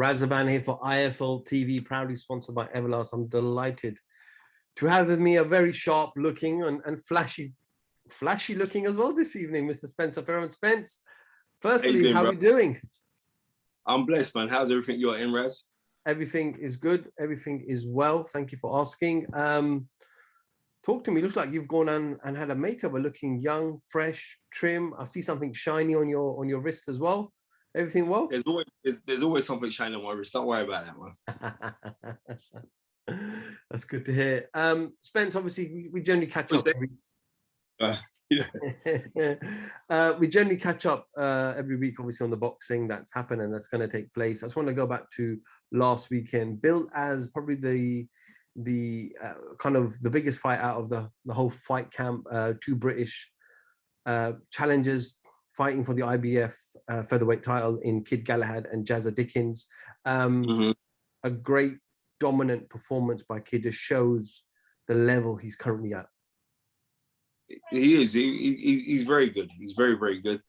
Razavan here for IFL TV, proudly sponsored by Everlast. I'm delighted to have with me a very sharp looking and flashy looking as well this evening, Mr. Spencer Fearon. Spence, firstly, how are we doing? I'm blessed, man. How's everything you're in, Raz? Everything is good. Everything is well. Thank you for asking. Talk to me. Looks like you've gone and had a makeover, looking young, fresh, trim. I see something shiny on your wrist as well. Everything well? There's always something shiny on my wrist. Don't worry about that, man. That's good to hear. Spence, obviously, we generally catch up. We generally catch up every week, obviously, on the boxing that's happened and that's going to take place. I just want to go back to last weekend, billed as probably the kind of the biggest fight out of the whole fight camp. Two British challengers fighting for the IBF featherweight title in Kid Galahad and Jazza Dickens. A great dominant performance by Kid just shows the level he's currently at. He is. He's very good. He's very, very good.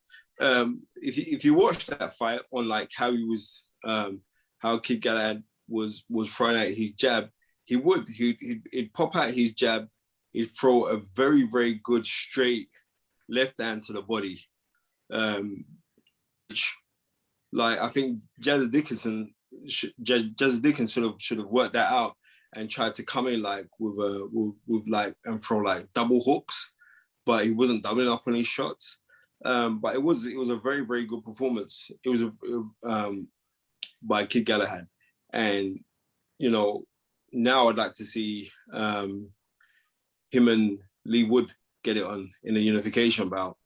If you watch that fight on like how he was, how Kid Galahad was throwing out his jab, he'd pop out his jab, he'd throw a very, very good straight left hand to the body. Which, like, I think Jazza Dickens should have worked that out and tried to come in like with like and throw like double hooks, but he wasn't doubling up on his shots. But it was a very, very good performance. It was by Kid Galahad, and you know, now I'd like to see him and Lee Wood get it on in the unification bout.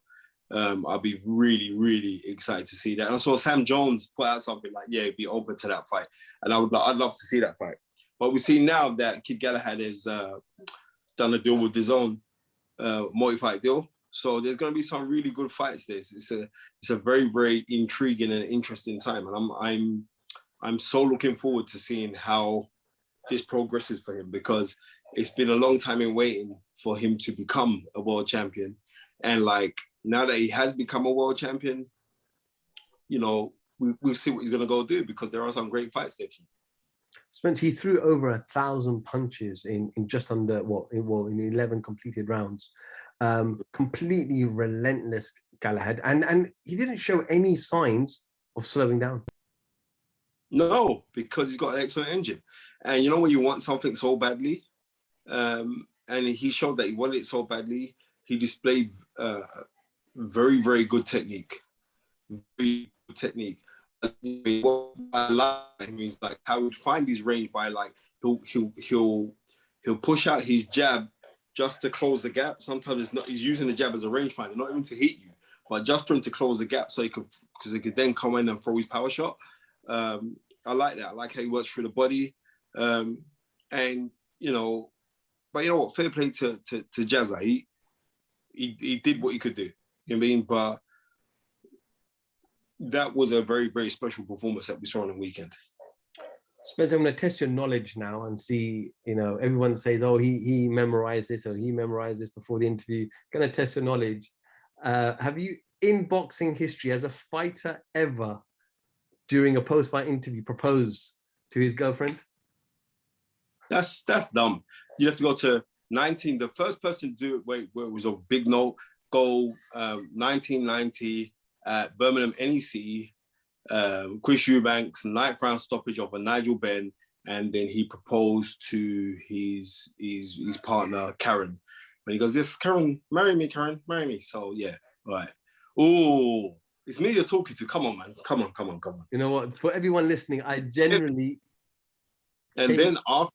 I'll be really, really excited to see that. And I saw Sam Jones put out something like, yeah, be open to that fight. And I'd love to see that fight. But we see now that Kid Galahad has done a deal with his own multi-fight deal. So there's going to be some really good fights there. It's a very, very intriguing and interesting time. And I'm so looking forward to seeing how this progresses for him, because it's been a long time in waiting for him to become a world champion. And like, now that he has become a world champion, you know, we'll see what he's going to go do, because there are some great fights there. Spence, he threw over 1,000 punches in just under, in 11 completed rounds. Completely relentless Galahad. And he didn't show any signs of slowing down. No, because he's got an excellent engine. And you know when you want something so badly, and he showed that he wanted it so badly, he displayed very, very good technique. Very good technique. What I like him is like how he'd find his range by like he'll push out his jab just to close the gap. Sometimes it's not, he's using the jab as a rangefinder, not even to hit you, but just for him to close the gap so he could then come in and throw his power shot. I like that. I like how he works through the body. And you know, but you know what? Fair play to Jazza. He did what he could do. You know what I mean? But that was a very, very special performance that we saw on the weekend. Spence, I'm going to test your knowledge now and see, you know, everyone says, oh, he memorized this or he memorized this before the interview. Going to test your knowledge. Have you, in boxing history, as a fighter ever, during a post-fight interview, proposed to his girlfriend? That's dumb. You have to go to the first person to do it where it was a big note, goal, 1990 at Birmingham NEC, Chris Eubanks, 9th round stoppage over Nigel Benn, and then he proposed to his partner, Karen. When he goes, yes, Karen, marry me, Karen, marry me. So yeah, all right. Oh, it's me you're talking to. Come on, man. Come on. You know what? For everyone listening, I generally... And then after,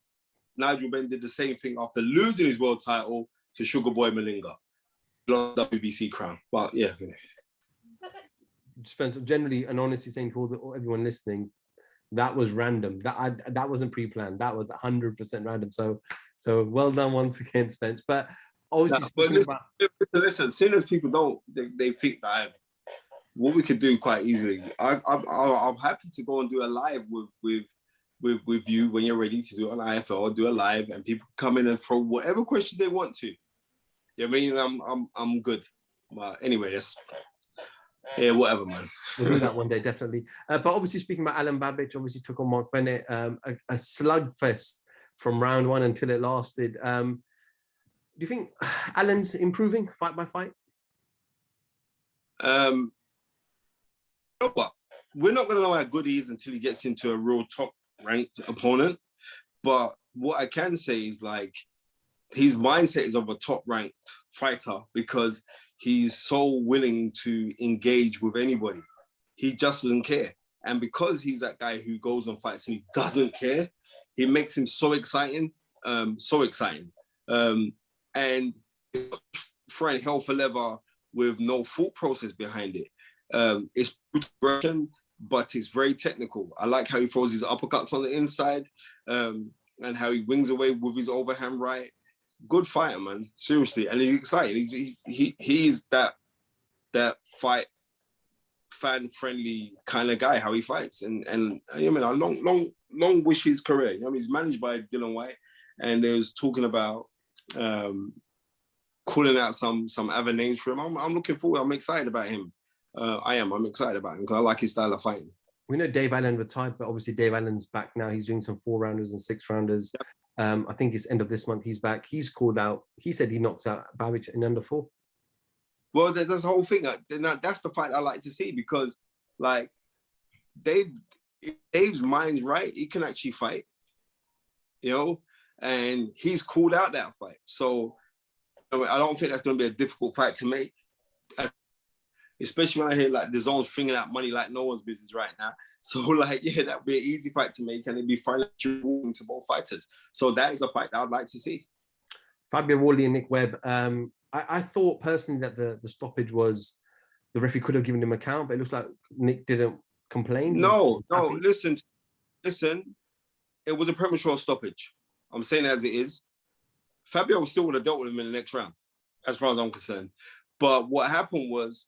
Nigel Benn did the same thing after losing his world title to Sugar Boy Malinga. Lost the WBC crown. But yeah. Spencer, generally and honestly saying for everyone listening, that was random. That wasn't pre-planned. That was 100% random. So well done once again, Spence. But obviously, listen. As soon as people don't, they think that what we could do quite easily. I'm happy to go and do a live with you when you're ready to do an IFL or do a live, and people come in and throw whatever questions they want to. You know what I mean? I'm good. But anyway, Yeah, whatever, man. We'll do that one day, definitely. But obviously, speaking about Alen Babic, obviously took on Mark Bennett, a slugfest from round one until it lasted. Do you think Alan's improving fight by fight? You know what? We're not going to know how good he is until he gets into a real top-ranked opponent. But what I can say is, like, his mindset is of a top-ranked fighter because he's so willing to engage with anybody. He just doesn't care. And because he's that guy who goes on fights and he doesn't care, he makes him so exciting, and throwing hell for leather with no thought process behind it. It's progression, but it's very technical. I like how he throws his uppercuts on the inside, and how he wings away with his overhand right. Good fighter, man. Seriously, and he's exciting. He's that fight fan friendly kind of guy. How he fights, and I mean, I long wish his career. You know, he's managed by Dylan White, and they was talking about calling out some other names for him. I'm looking forward. I'm excited about him. I'm excited about him because I like his style of fighting. We know Dave Allen retired, but obviously Dave Allen's back now. He's doing some 4-rounders and 6-rounders. Yep. I think it's end of this month he's back. He's called out. He said he knocks out Babic in under 4. Well, that's the whole thing. That's the fight I like to see because, like, Dave's mind's right. He can actually fight, you know, and he's called out that fight. So I don't think that's going to be a difficult fight to make. Especially when I hear like the zone's flinging out money like no one's business right now. So like, yeah, that would be an easy fight to make and it'd be financially rewarding to both fighters. So that is a fight that I'd like to see. Fabio Wally and Nick Webb. I thought personally that the stoppage was, the referee could have given him a count, but it looks like Nick didn't complain. No, listen, it was a premature stoppage. I'm saying it as it is. Fabio still would have dealt with him in the next round, as far as I'm concerned. But what happened was,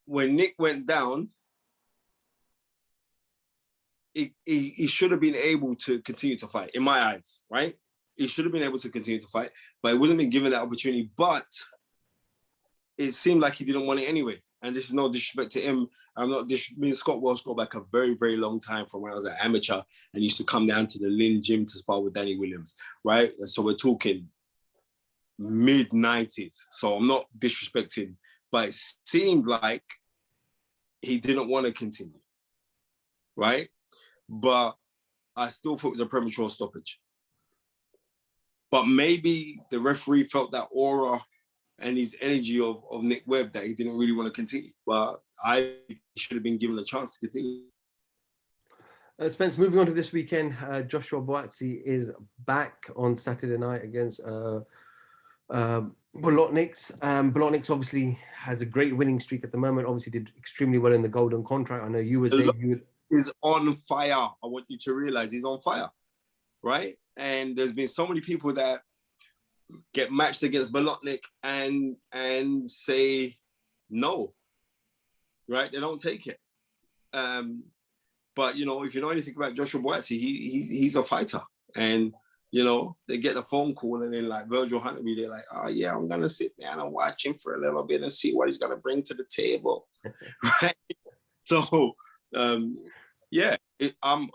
when Nick went down, he should have been able to continue to fight, in my eyes, right? He should have been able to continue to fight, but he wasn't been given that opportunity. But it seemed like he didn't want it anyway. And this is no disrespect to him. I'm not me and Scott Welsh go back a very, very long time from when I was an amateur and used to come down to the Lynn gym to spar with Danny Williams, right? And so we're talking mid-90s. So I'm not disrespecting, but it seemed like he didn't want to continue, right? But I still thought it was a premature stoppage. But maybe the referee felt that aura and his energy of Nick Webb that he didn't really want to continue. But I should have been given a chance to continue. Spence, moving on to this weekend, Joshua Buatsi is back on Saturday night against Bolotniks. Bolotniks obviously has a great winning streak at the moment. Obviously did extremely well in the Golden Contract. I know you was there. He's on fire. I want you to realize he's on fire, right? And there's been so many people that get matched against Bolotnik and say no, right? They don't take it. But you know, if you know anything about Joshua Buatsi, he's a fighter, and you know they get the phone call and then like Virgil Hunter, they're like, oh yeah, I'm gonna sit down and watch him for a little bit and see what he's gonna bring to the table, right? So yeah, I'm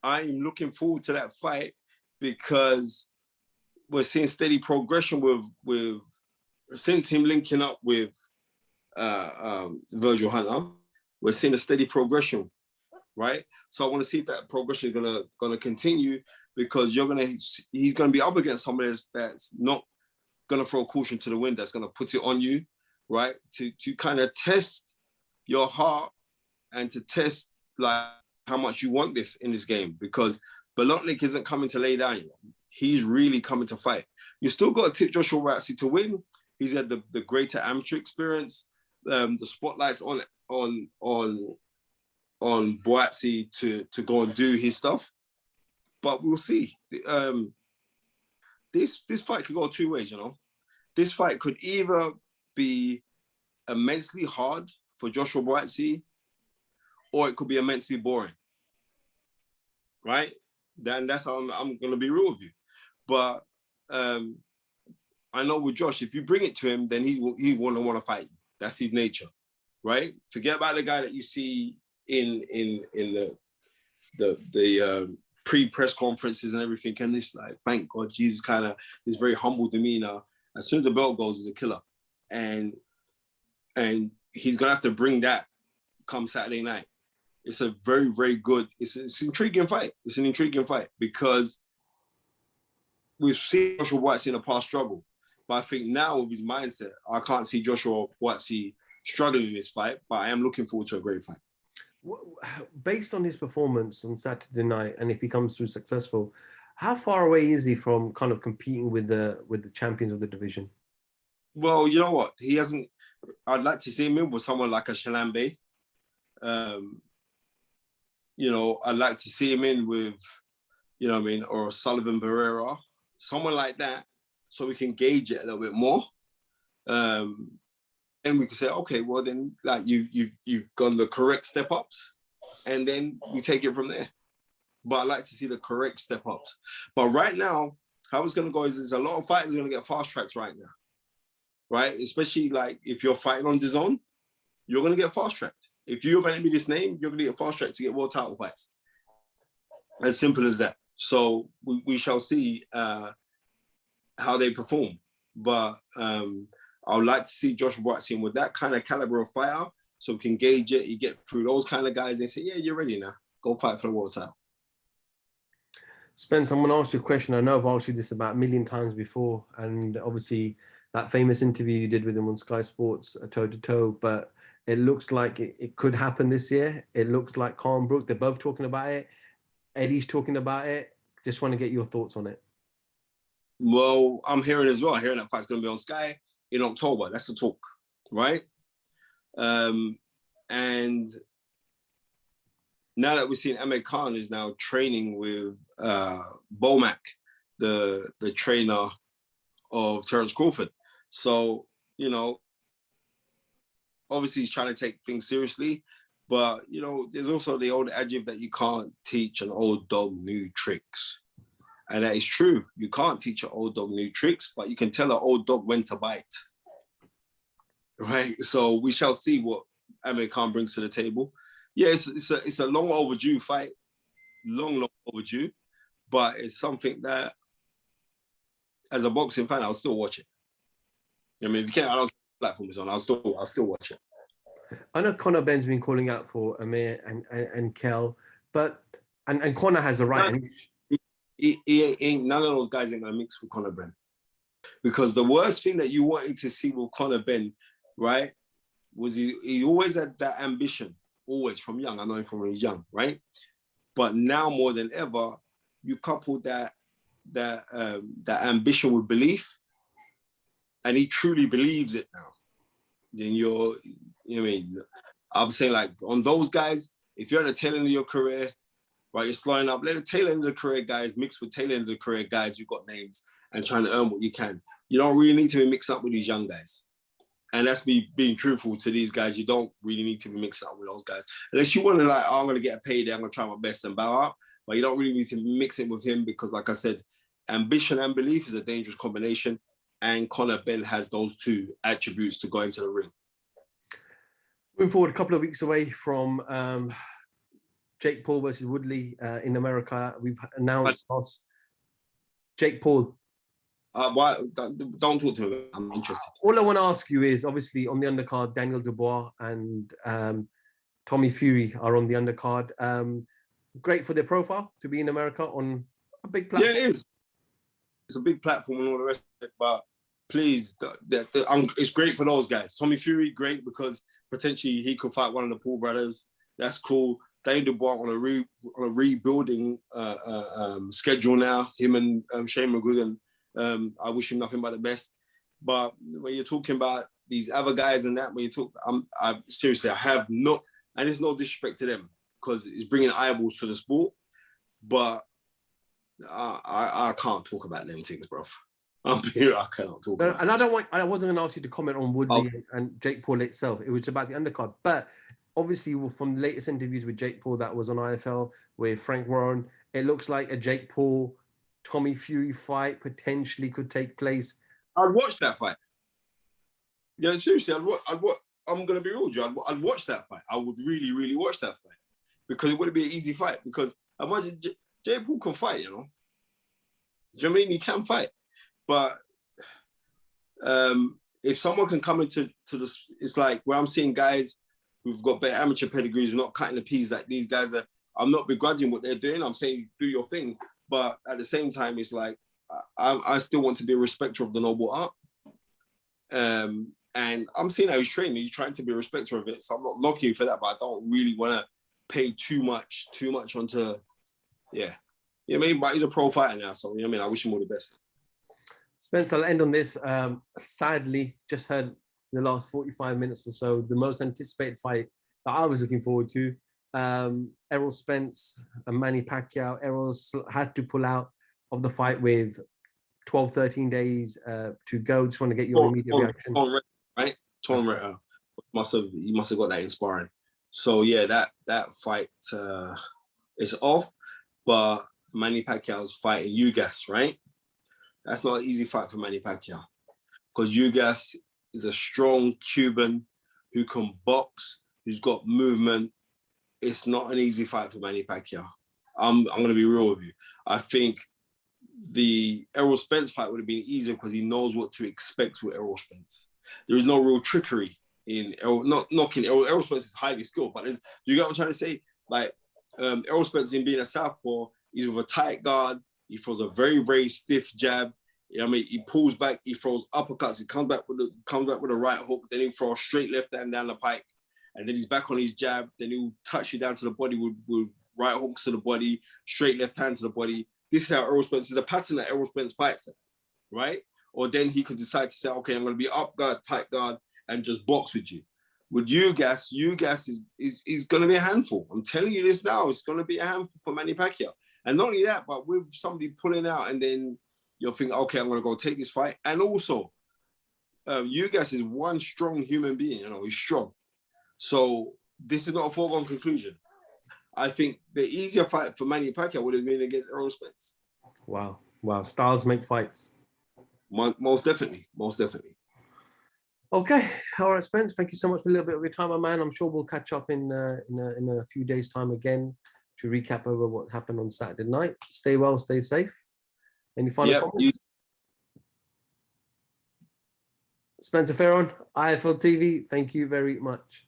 looking forward to that fight because we're seeing steady progression with since him linking up with Virgil Hunter. We're seeing a steady progression, right? So I want to see if that progression is gonna continue because he's gonna be up against somebody that's not gonna throw caution to the wind, that's gonna put it on you, right? To kind of test your heart and to test like how much you want this in this game, because Bolotnik isn't coming to lay down. He's really coming to fight. You still got to tip Joshua Buatsi to win. He's had the greater amateur experience. The spotlight's on Buatsi to go and do his stuff. But we'll see. This fight could go 2 ways, you know. This fight could either be immensely hard for Joshua Buatsi, or it could be immensely boring, right? Then that's how I'm going to be real with you. But I know with Josh, if you bring it to him, then he want to fight you. That's his nature, right? Forget about the guy that you see in the pre-press conferences and everything. And this, like, thank God, Jesus kind of is very humble demeanor. As soon as the belt goes, he's a killer, and he's gonna have to bring that come Saturday night. It's a very, very good. It's an intriguing fight. It's an intriguing fight because we've seen Joshua Buatsi in the past struggle. But I think now with his mindset, I can't see Joshua Buatsi struggling in this fight, but I am looking forward to a great fight. Based on his performance on Saturday night, and if he comes through successful, how far away is he from kind of competing with the champions of the division? Well, you know what? He hasn't. I'd like to see him in with someone like a Shalambe. You know, I'd like to see him in with, you know what I mean, or Sullivan Barrera, someone like that, so we can gauge it a little bit more. And we can say, okay, well then, like you've gone the correct step ups, and then we take it from there. But I like to see the correct step ups. But right now, how it's gonna go is there's a lot of fighters gonna get fast tracked right now, right? Especially like if you're fighting on DAZN, you're gonna get fast tracked. If you're gonna be this name, you're gonna get fast tracked to get world title fights. As simple as that. So we shall see how they perform. But I would like to see Joshua Buatsi with that kind of caliber of fighter, so we can gauge it. You get through those kind of guys, they say, yeah, you're ready now. Go fight for the world title. Spence, I'm going to ask you a question. I know I've asked you this about a million times before, and obviously that famous interview you did with him on Sky Sports, toe-to-toe, but it looks like it could happen this year. It looks like Khan-Brook, they're both talking about it. Eddie's talking about it. Just want to get your thoughts on it. Well, I'm hearing as well. I'm hearing that fight's going to be on Sky in October. That's the talk, right? And now that we've seen Amir Khan is now training with Bomac, the trainer of Terence Crawford. So, you know, obviously he's trying to take things seriously, but, you know, there's also the old adage that you can't teach an old dog new tricks. And that is true. You can't teach an old dog new tricks, but you can tell an old dog when to bite. Right? So we shall see what Amir Khan brings to the table. Yeah, it's a long overdue fight. Long overdue. But it's something that, as a boxing fan, I'll still watch it. I mean, if you can't, I don't care what platform it's on, I'll still watch it. I know Conor Benn's been calling out for Amir and Kell, but and Conor has the right. He ain't, none of those guys ain't gonna mix with Conor Benn, because the worst thing that you wanted to see with Conor Benn, right, was he always had that ambition, always from young. I know him from when he's young, right? But now more than ever, you couple that ambition with belief, and he truly believes it now. Then you know what I mean? I'm saying, like, on those guys, if you're at the tail end of your career, right, you're slowing up, let the tail end of the career guys mix with tail end of the career guys who've got names and trying to earn what you can. You don't really need to be mixed up with these young guys. And that's me being truthful to these guys. You don't really need to be mixed up with those guys. Unless you want to, like, oh, I'm going to get a payday, I'm going to try my best and bow out. But you don't really need to mix it with him because, like I said, ambition and belief is a dangerous combination. And Conor Benn has those two attributes to go into the ring. Moving forward, a couple of weeks away from Jake Paul versus Woodley in America, we've announced Jake Paul. Why? Don't talk to me. I'm interested. All I want to ask you is, obviously, on the undercard, Daniel Dubois and Tommy Fury are on the undercard. Great for their profile to be in America on a big platform. Yeah, it is. It's a big platform and all the rest of it, but please, it's great for those guys. Tommy Fury, great, because potentially he could fight one of the Paul brothers. That's cool. Daniel Dubois on a rebuilding schedule now. Him and Shane McGuigan. I wish him nothing but the best. But when you're talking about these other guys and that, when you talk, I seriously, I have not, and it's no disrespect to them because it's bringing eyeballs to the sport. But I can't talk about them things, bro. I cannot talk about and I wasn't going to ask you to comment on Woodley and Jake Paul itself. It was about the undercard. But obviously, from the latest interviews with Jake Paul that was on IFL with Frank Warren, it looks like a Jake Paul Tommy Fury fight potentially could take place. I'd watch that fight. Yeah, seriously, I'm gonna be real with you. I'd watch that fight. I would really, really watch that fight because it wouldn't be an easy fight. Because imagine Jakepaul can fight, you know. Do you know what I mean? He can fight, but if someone can come into this, it's like where I'm seeing guys who've got better amateur pedigrees, not cutting the peas like these guys are. I'm not begrudging what they're doing. I'm saying do your thing, but at the same time, it's like I still want to be a respecter of the noble art. And I'm seeing how he's training. He's trying to be a respecter of it. So I'm not knocking you for that, but I don't really want to pay too much onto, yeah. You know what I mean? But he's a pro fighter now, so you know what I mean? I wish him all the best. Spence, I'll end on this. Sadly, just heard in the last 45 minutes or so, the most anticipated fight that I was looking forward to. Errol Spence and Manny Pacquiao. Errol had to pull out of the fight with 12, 13 days to go. Just want to get your immediate reaction. Right? Tom Ritter. You must have got that inspiring. So yeah, that fight is off, but Manny Pacquiao's fighting Ugas, right? That's not an easy fight for Manny Pacquiao because Ugas is a strong Cuban who can box, who's got movement. It's not an easy fight for Manny Pacquiao. I'm going to be real with you. I think the Errol Spence fight would have been easier because he knows what to expect with Errol Spence. There is no real trickery in Errol, not knocking Errol. Errol Spence is highly skilled, but you get what I'm trying to say? Like, Errol Spence, in being a southpaw, he's with a tight guard. He throws a very, very stiff jab. You know what I mean? He pulls back, he throws uppercuts, he comes back with a right hook, then he throws a straight left hand down the pike, and then he's back on his jab, then he'll touch you down to the body with right hooks to the body, straight left hand to the body. This is how Errol Spence is a pattern that Errol Spence fights at, right? Or then he could decide to say, okay, I'm going to be up guard, tight guard, and just box with you. With Ugas is going to be a handful. I'm telling you this now. It's going to be a handful for Manny Pacquiao. And not only that, but with somebody pulling out and then you'll think, okay, I'm going to go take this fight. And also, Ugas is one strong human being. You know, he's strong. So this is not a foregone conclusion. I think the easier fight for Manny Pacquiao would have been against Errol Spence. Wow. Styles make fights. Most definitely. Okay, all right, Spence. Thank you so much for a little bit of your time, my man. I'm sure we'll catch up in a few days' time again to recap over what happened on Saturday night. Stay well, stay safe. Any final comments? Spencer Fearon, IFL TV. Thank you very much.